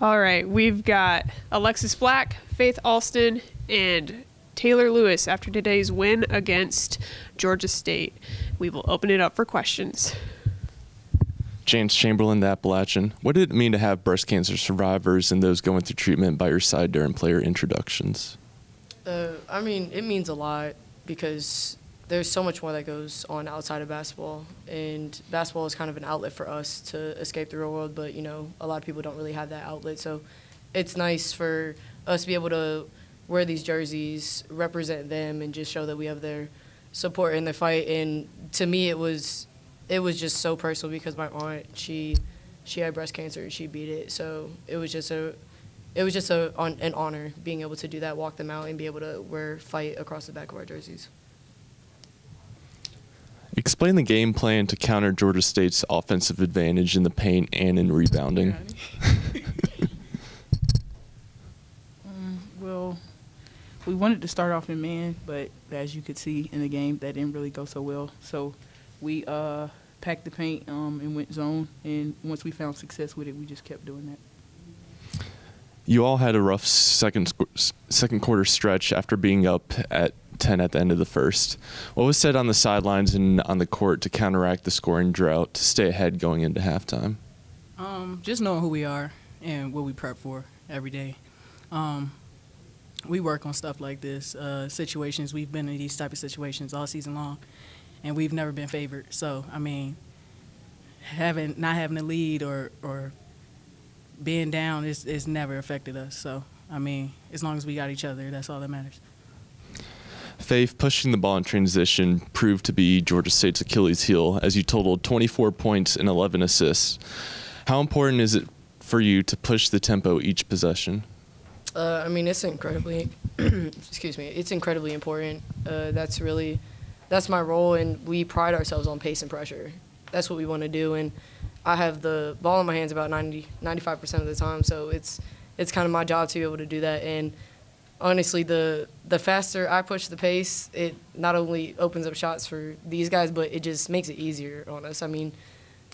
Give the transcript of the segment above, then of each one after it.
All right, we've got Alexis Black, Faith Alston, and Taylor Lewis after today's win against Georgia State. We will open it up for questions. James Chamberlain, the Appalachian. What did it mean to have breast cancer survivors and those going through treatment by your side during player introductions? I mean, it means a lot because there's so much more that goes on outside of basketball, and basketball is kind of an outlet for us to escape the real world, but, you know, a lot of people don't really have that outlet, so it's nice for us to be able to wear these jerseys, represent them, and just show that we have their support in the fight. And to me, it was just so personal because my aunt, she had breast cancer, she beat it, so it was just an honor being able to do that, walk them out, and be able to wear fight across the back of our jerseys. Explain the game plan to counter Georgia State's offensive advantage in the paint and in rebounding. Well, we wanted to start off in man, but as you could see in the game, that didn't really go so well. So we packed the paint and went zone, and once we found success with it, we just kept doing that. You all had a rough second quarter stretch after being up at 10 at the end of the first. What was said on the sidelines and on the court to counteract the scoring drought to stay ahead going into halftime? Just knowing who we are and what we prep for every day. We work on stuff like this, situations. We've been in these type of situations all season long, and we've never been favored. So, I mean, not having a lead or being down is never affected us. So, I mean, as long as we got each other, that's all that matters. Faith, pushing the ball in transition proved to be Georgia State's Achilles heel as you totaled 24 points and 11 assists. How important is it for you to push the tempo each possession? I mean, it's incredibly, it's incredibly important. That's my role, and we pride ourselves on pace and pressure. That's what we want to do, and I have the ball in my hands about 95% of the time, so it's kind of my job to be able to do that. And honestly, the faster I push the pace, it not only opens up shots for these guys, but it just makes it easier on us. I mean,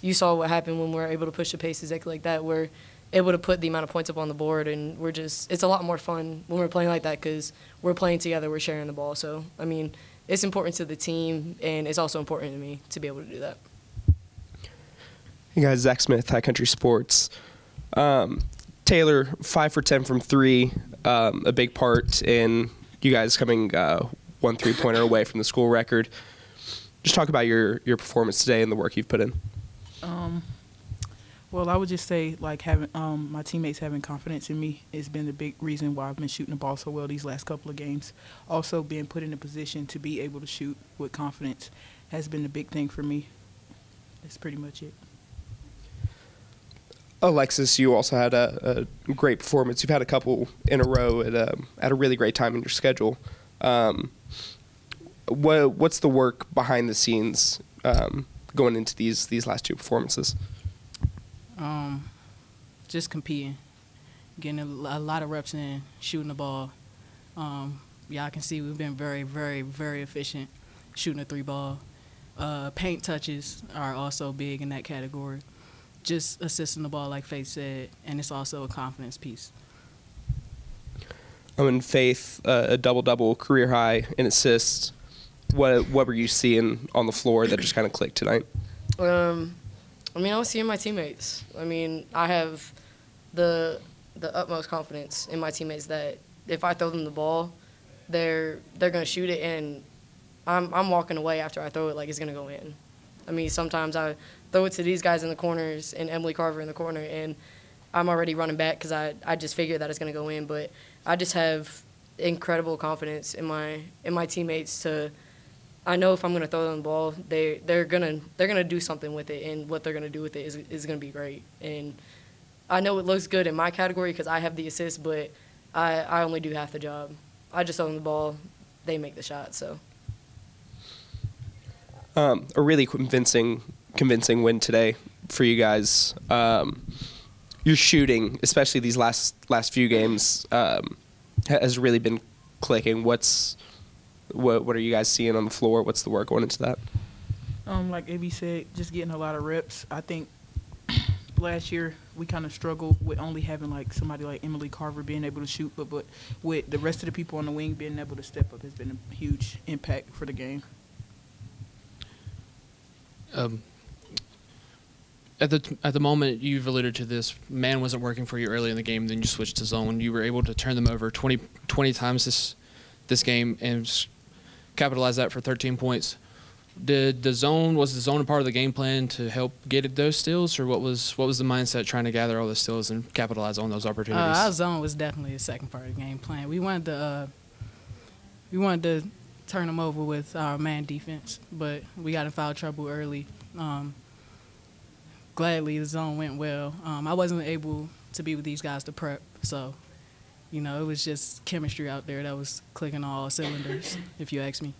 you saw what happened when we're able to push the pace exactly like that. We're able to put the amount of points up on the board, and it's a lot more fun when we're playing like that because we're playing together, we're sharing the ball. So, I mean, it's important to the team, and it's also important to me to be able to do that. Hey guys, Zach Smith, High Country Sports. Taylor, 5 for 10 from 3, a big part in you guys coming 1 3-pointer away from the school record. Just talk about your performance today and the work you've put in. Well, I would just say, like, having my teammates having confidence in me has been the big reason why I've been shooting the ball so well these last couple of games. Also, being put in a position to be able to shoot with confidence has been the big thing for me. That's pretty much it. Alexis, you also had a great performance. You've had a couple in a row at a really great time in your schedule. What's the work behind the scenes going into these last 2 performances? Just competing, getting a lot of reps in, shooting the ball. Y'all can see we've been very, very, very efficient shooting a 3-ball. Paint touches are also big in that category. Just assisting the ball, like Faith said, and it's also a confidence piece. In Faith, a double-double, career high in assists. What were you seeing on the floor that just kind of clicked tonight? I mean, I was seeing my teammates. I mean, I have the utmost confidence in my teammates that if I throw them the ball, they're gonna shoot it, and I'm walking away after I throw it like it's gonna go in. I mean, sometimes I throw it to these guys in the corners and Emily Carver in the corner, and I'm already running back because I just figure that it's gonna go in. But I just have incredible confidence in my teammates to. I know if I'm going to throw them the ball, they're gonna do something with it, and what they're going to do with it is going to be great. And I know it looks good in my category because I have the assist, but I only do half the job. I just throw them the ball, they make the shot. So a really convincing win today for you guys. Your shooting, especially these last few games, has really been clicking. What are you guys seeing on the floor? What's the work going into that? Like AB said, just getting a lot of reps. I think last year we kind of struggled with only having like somebody like Emily Carver being able to shoot, but with the rest of the people on the wing being able to step up has been a huge impact for the game. At the moment, you've alluded to this, man wasn't working for you early in the game, then you switched to zone. You were able to turn them over 20 times this game and capitalize that for 13 points. Was the zone a part of the game plan to help get those steals, or what was the mindset trying to gather all the steals and capitalize on those opportunities? Our zone was definitely the second part of the game plan. We wanted to turn them over with our man defense, but we got in foul trouble early. Gladly, the zone went well. I wasn't able to be with these guys to prep, so, it was just chemistry out there that was clicking on all cylinders, if you ask me.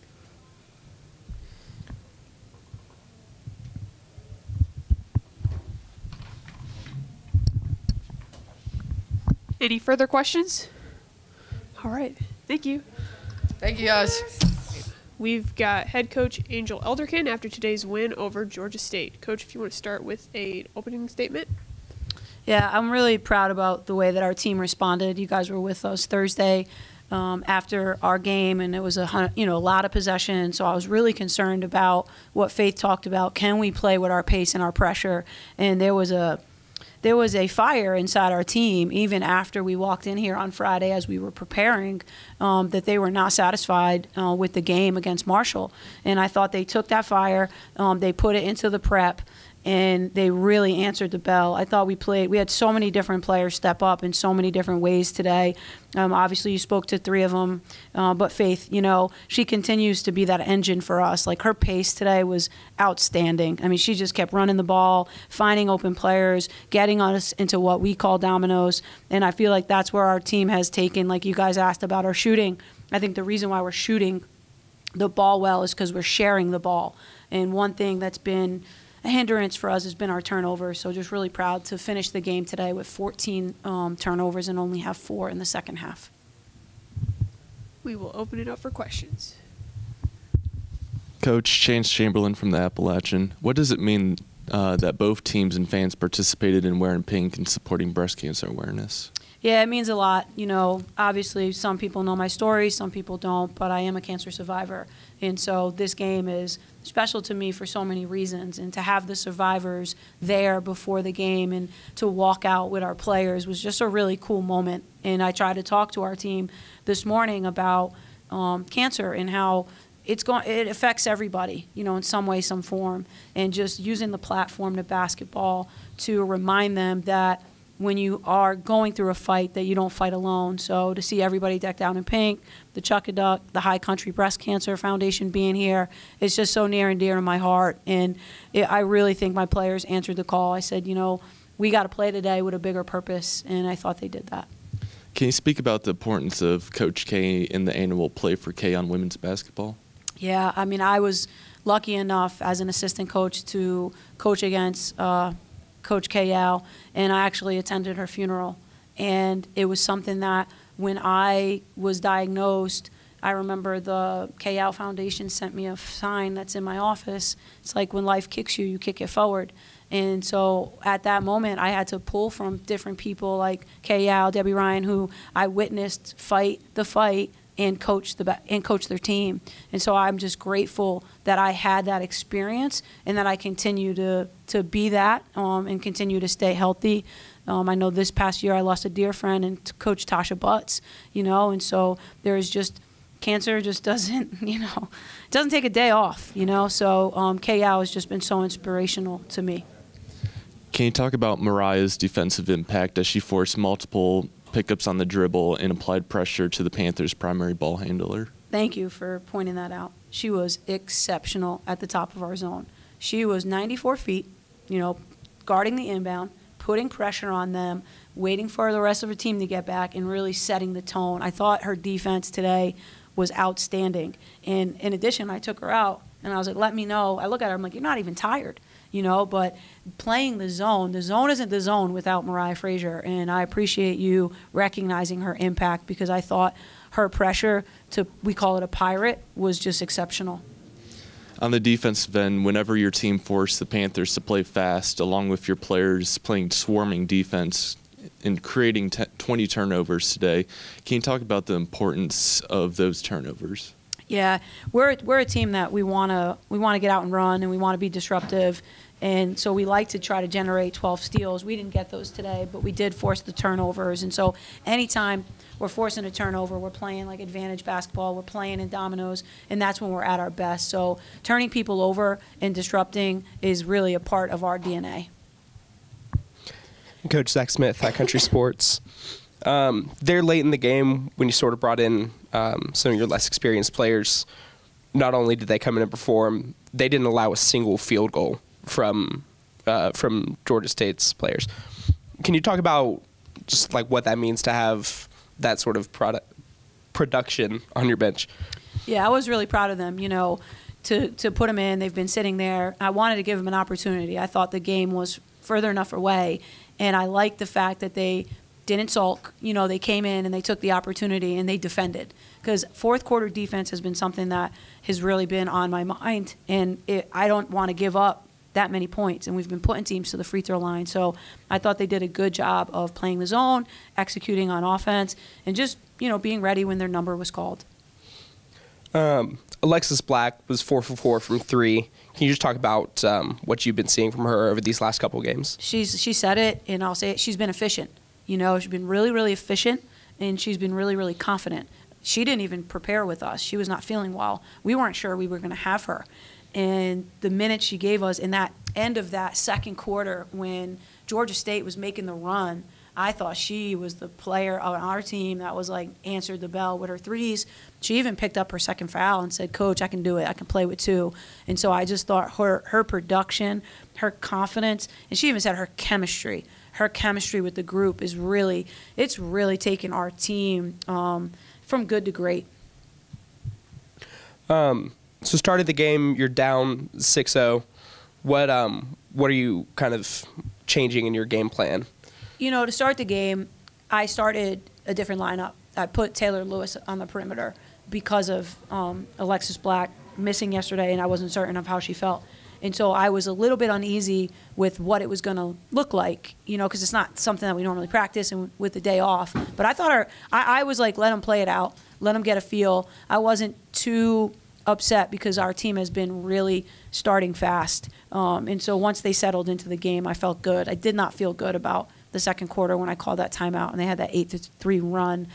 Any further questions? All right. Thank you. Thank you, guys. We've got head coach Angel Elderkin after today's win over Georgia State. Coach, if you want to start with an opening statement. Yeah, I'm really proud about the way that our team responded. You guys were with us Thursday after our game, and it was a lot of possession. So I was really concerned about what Faith talked about. Can we play with our pace and our pressure? And there was a fire inside our team, even after we walked in here on Friday as we were preparing, that they were not satisfied with the game against Marshall. And I thought they took that fire, they put it into the prep, and they really answered the bell. I thought we had so many different players step up in so many different ways today. Obviously, you spoke to 3 of them, but Faith, she continues to be that engine for us. Like, her pace today was outstanding. I mean, she just kept running the ball, finding open players, getting us into what we call dominoes, and I feel like that's where our team has taken, like you guys asked about our shooting. I think the reason why we're shooting the ball well is because we're sharing the ball. And one thing that's been a hindrance for us has been our turnovers, so just really proud to finish the game today with 14 turnovers and only have 4 in the second half. We will open it up for questions. Coach Chance Chamberlain from the Appalachian, what does it mean that both teams and fans participated in wearing pink and supporting breast cancer awareness? Yeah, it means a lot. Obviously some people know my story, some people don't, but I am a cancer survivor. And so this game is special to me for so many reasons. And to have the survivors there before the game and to walk out with our players was just a really cool moment. And I tried to talk to our team this morning about cancer and how it affects everybody, in some way, some form. And just using the platform to basketball to remind them that when you are going through a fight, that you don't fight alone. So to see everybody decked out in pink, the Chuckaduck, the High Country Breast Cancer Foundation being here, it's just so near and dear to my heart. And I really think my players answered the call. I said, we got to play today with a bigger purpose, and I thought they did that. Can you speak about the importance of Coach K in the annual Play for K on women's basketball? Yeah, I mean, I was lucky enough as an assistant coach to coach against Coach K.L., and I actually attended her funeral. And it was something that when I was diagnosed, I remember the K.L. Foundation sent me a sign that's in my office. It's like when life kicks you, you kick it forward. And so at that moment, I had to pull from different people like K.L., Debbie Ryan, who I witnessed fight the fight and coach their team. And so I'm just grateful that I had that experience and that I continue to be that and continue to stay healthy. I know this past year I lost a dear friend and Coach Tasha Butts, and so there's just cancer just doesn't, doesn't take a day off, So KL has just been so inspirational to me. Can you talk about Mariah's defensive impact as she forced multiple pickups on the dribble and applied pressure to the Panthers' primary ball handler? Thank you for pointing that out. She was exceptional at the top of our zone. She was 94 feet, guarding the inbound, putting pressure on them, waiting for the rest of her team to get back, and really setting the tone. I thought her defense today was outstanding. And in addition, I took her out, and I was like, let me know. I look at her, I'm like, you're not even tired. But playing the zone isn't the zone without Mariah Frazier, and I appreciate you recognizing her impact because I thought her pressure we call it a pirate, was just exceptional. On the defensive end, whenever your team forced the Panthers to play fast, along with your players playing swarming defense and creating 20 turnovers today, can you talk about the importance of those turnovers? Yeah, we're a team that we want to get out and run, and we want to be disruptive. And so we like to try to generate 12 steals. We didn't get those today, but we did force the turnovers. And so anytime we're forcing a turnover, we're playing like advantage basketball, we're playing in dominoes, and that's when we're at our best. So turning people over and disrupting is really a part of our DNA. Coach Zach Smith, High Country Sports. There late in the game, when you sort of brought in some of your less experienced players, not only did they come in and perform, they didn't allow a single field goal from Georgia State's players. Can you talk about just like what that means to have that sort of production on your bench? Yeah, I was really proud of them, to put them in. They've been sitting there. I wanted to give them an opportunity. I thought the game was further enough away, and I liked the fact that they didn't sulk. They came in and they took the opportunity and they defended, because fourth quarter defense has been something that has really been on my mind, and I don't want to give up that many points, and we've been putting teams to the free throw line. So I thought they did a good job of playing the zone, executing on offense, and just being ready when their number was called. Alexis Black was 4 for 4 from 3. Can you just talk about what you've been seeing from her over these last couple of games? She said it, and I'll say it. She's been efficient. She's been really, really efficient, and she's been really, really confident. She didn't even prepare with us. She was not feeling well. We weren't sure we were going to have her. And the minute she gave us in that end of that second quarter when Georgia State was making the run, I thought she was the player on our team that was like answered the bell with her threes. She even picked up her second foul and said, "Coach, I can do it. I can play with 2." And so I just thought her production, her confidence, and she even said her chemistry with the group is really taken our team from good to great. So started the game, you're down 6-0. What are you kind of changing in your game plan? To start the game, I started a different lineup. I put Taylor Lewis on the perimeter because of Alexis Black missing yesterday, and I wasn't certain of how she felt. And so I was a little bit uneasy with what it was going to look like, because it's not something that we normally practice and with the day off. But I thought I was like, let them play it out, let them get a feel. I wasn't too upset because our team has been really starting fast. And so once they settled into the game, I felt good. I did not feel good about the second quarter when I called that timeout and they had that 8-3 run.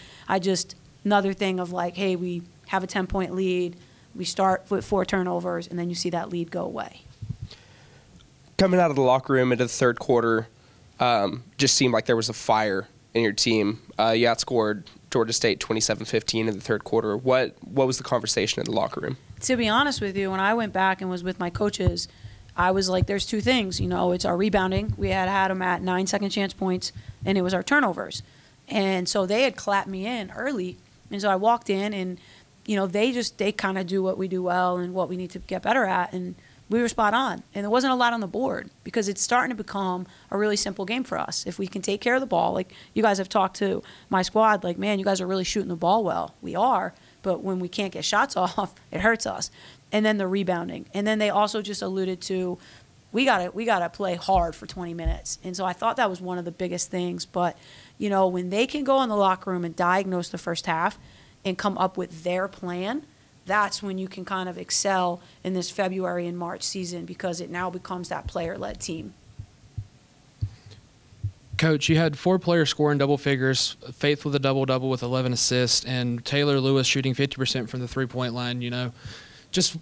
Another thing of like, hey, we have a 10-point lead, we start with 4 turnovers, and then you see that lead go away. Coming out of the locker room into the third quarter, just seemed like there was a fire in your team. You outscored Georgia State 27-15 in the third quarter. What was the conversation in the locker room? To be honest with you, when I went back and was with my coaches, I was like, there's 2 things. It's our rebounding. We had them at 9 second chance points, and it was our turnovers. And so they had clapped me in early. And so I walked in, and, they kind of do what we do well and what we need to get better at. And we were spot on. And there wasn't a lot on the board because it's starting to become a really simple game for us. If we can take care of the ball, like you guys have talked to my squad, like, man, you guys are really shooting the ball well. We are. But when we can't get shots off, it hurts us. And then the rebounding. And then they also just alluded to we gotta play hard for 20 minutes. And so I thought that was one of the biggest things. But, when they can go in the locker room and diagnose the first half and come up with their plan, that's when you can kind of excel in this February and March season because it now becomes that player-led team. Coach, you had 4 players scoring double figures, Faith with a double-double with 11 assists, and Taylor Lewis shooting 50% from the three-point line, Just,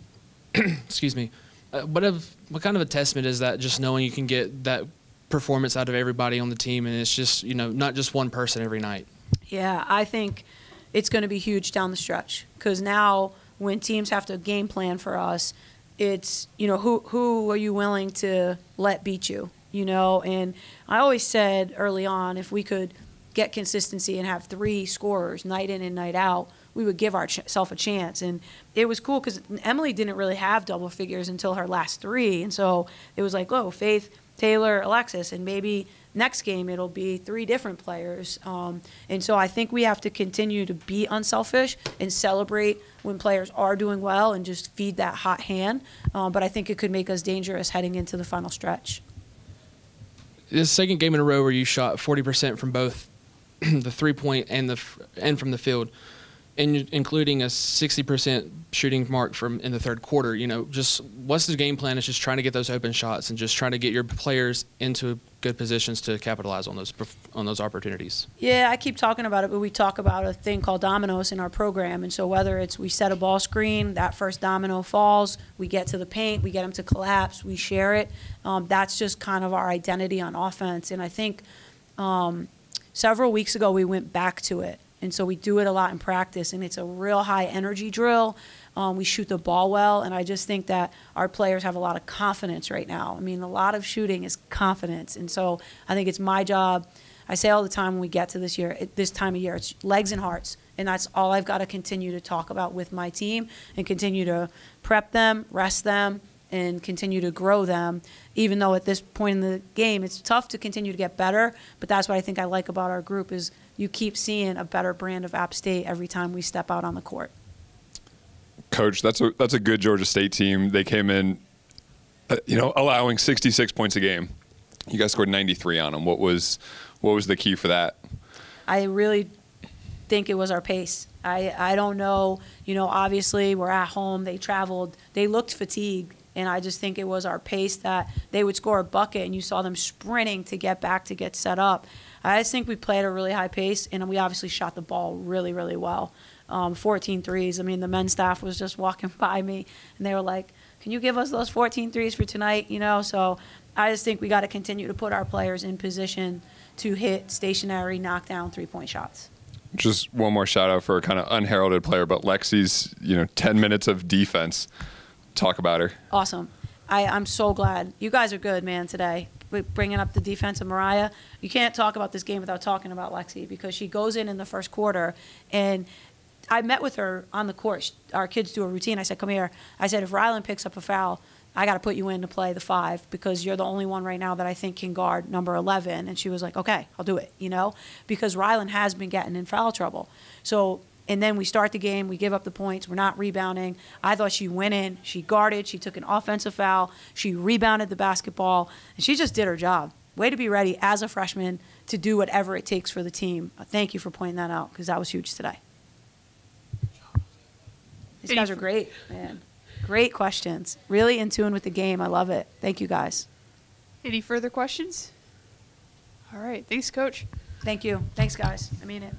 excuse me, what kind of a testament is that, just knowing you can get that performance out of everybody on the team and it's just, not just one person every night? Yeah, I think it's going to be huge down the stretch because now when teams have to game plan for us, it's, who are you willing to let beat you? And I always said early on, if we could get consistency and have 3 scorers night in and night out, we would give ourselves a chance. And it was cool because Emily didn't really have double figures until her last 3. And so it was like, oh, Faith, Taylor, Alexis, and maybe next game it'll be 3 different players. And so I think we have to continue to be unselfish and celebrate when players are doing well and just feed that hot hand. But I think it could make us dangerous heading into the final stretch. This second game in a row where you shot 40% from both the 3-point and from the field, and including a 60% shooting mark in the third quarter. Just what's the game plan? It's just trying to get those open shots and just trying to get your players into good positions to capitalize on those opportunities. Yeah, I keep talking about it, but we talk about a thing called dominoes in our program. And so whether it's we set a ball screen, that first domino falls, we get to the paint, we get them to collapse, we share it. That's just kind of our identity on offense. And I think several weeks ago we went back to it. And so we do it a lot in practice, and it's a real high energy drill. We shoot the ball well, and I just think that our players have a lot of confidence right now. I mean, a lot of shooting is confidence. And so I think it's my job. I say all the time when we get to this time of year, it's legs and hearts. And that's all I've got to continue to talk about with my team and continue to prep them, rest them, and continue to grow them, even though at this point in the game it's tough to continue to get better. But that's what I think I like about our group is you keep seeing a better brand of App State every time we step out on the court. Coach, that's a good Georgia State team. They came in, allowing 66 points a game. You guys scored 93 on them. What was the key for that? I really think it was our pace. I don't know. Obviously we're at home. They traveled. They looked fatigued. And I just think it was our pace that they would score a bucket and you saw them sprinting to get back to get set up. I just think we played at a really high pace, and we obviously shot the ball really, really well. 14 threes. I mean, the men's staff was just walking by me, and they were like, can you give us those 14 threes for tonight? So I just think we got to continue to put our players in position to hit stationary, knockdown, three-point shots. Just one more shout-out for a kind of unheralded player, but Lexi's, 10 minutes of defense. Talk about her. Awesome. I'm so glad. You guys are good, man, today. Bringing up the defense of Mariah. You can't talk about this game without talking about Lexi because she goes in the first quarter, and I met with her on the court. Our kids do a routine. I said, come here. I said, if Rylan picks up a foul, I got to put you in to play the 5 because you're the only one right now that I think can guard number 11. And she was like, okay, I'll do it, because Rylan has been getting in foul trouble. And then we start the game, we give up the points, we're not rebounding. I thought she went in, she guarded, she took an offensive foul, she rebounded the basketball, and she just did her job. Way to be ready as a freshman to do whatever it takes for the team. Thank you for pointing that out because that was huge today. These guys are great, man. Great questions. Really in tune with the game. I love it. Thank you, guys. Any further questions? All right. Thanks, Coach. Thank you. Thanks, guys. I mean it.